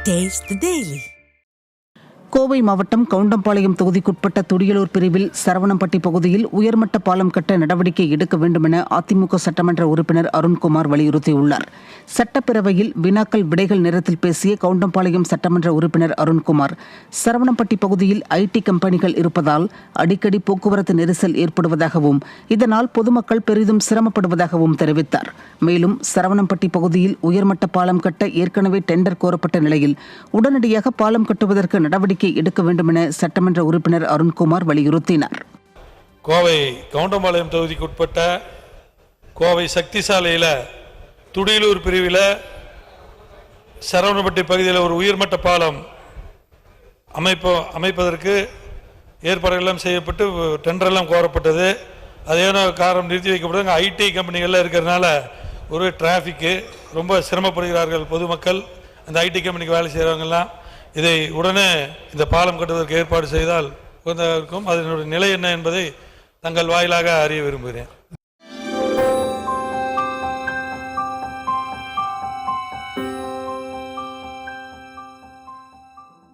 Taste the Daily. Kovai மாவட்டம் கவுண்டம்பாளையம் தொகுதிக்குட்பட்ட துடியலூர் பிரிவில் சரவணம்பட்டி பகுதியில் உயர்மட்ட பாலம் கட்ட நடவடிக்கை எடுக்க வேண்டும் என அதிமுக சட்டமன்ற உறுப்பினர் அருண்குமார் வலியுறுத்தியுள்ளார். சட்டப்பேரவையில் வினாக்கள் விடைகள் நேரத்தில் பேசிய கவுண்டம்பாளையம் சட்டமன்ற உறுப்பினர் அருண்குமார், சரவணம்பட்டி பகுதியில் ஐடி கம்பெனிகள் இருப்பதால் அடிக்கடி போக்குவரத்து நெரிசல் ஏற்படுவதாகவும் இதனால் பொதுமக்கள் பெரிதும் சிரமப்படுவதாகவும் தெரிவித்தார். மேலும் சரவணம்பட்டி பகுதியில் உயர்மட்ட பாலம் கட்ட ஏற்கனவே டெண்டர் கோரப்பட்ட நிலையில் உடனடியாக பாலம் கட்டுவதற்கு நடவடிக்கை எடுக்க வேண்டும் என சட்டமன்ற உறுப்பினர் அருண்குமார் வலியுறுத்தினார். கோவை கவுண்டம்பாளையம் தொகுதிக்கு உட்பட்ட கோவை சக்தி சாலையில் துடியலூர் பிரிவில் சரவணப்பட்டி பகுதியில் ஒரு உயர்மட்ட பாலம் அமைப்பதற்கு ஏற்பாடுகள் செய்யப்பட்டு டெண்டரெல்லாம் கோரப்பட்டது. அதே காரணம் நிறுத்தி வைக்கப்பட்டது. ஐடி கம்பெனிகள்லாம் இருக்கிறதுனால ஒரு டிராஃபிக்கு ரொம்ப சிரமப்படுகிறார்கள் பொதுமக்கள். அந்த ஐடி கம்பெனிக்கு வேலை செய்கிறவங்கெல்லாம் இதை உடனே இந்த பாலம் கட்டுவதற்கு ஏற்பாடு செய்தால் இருக்கும். அதனுடைய நிலை என்ன என்பதை தங்கள் வாயிலாக அறிய விரும்புகிறேன்.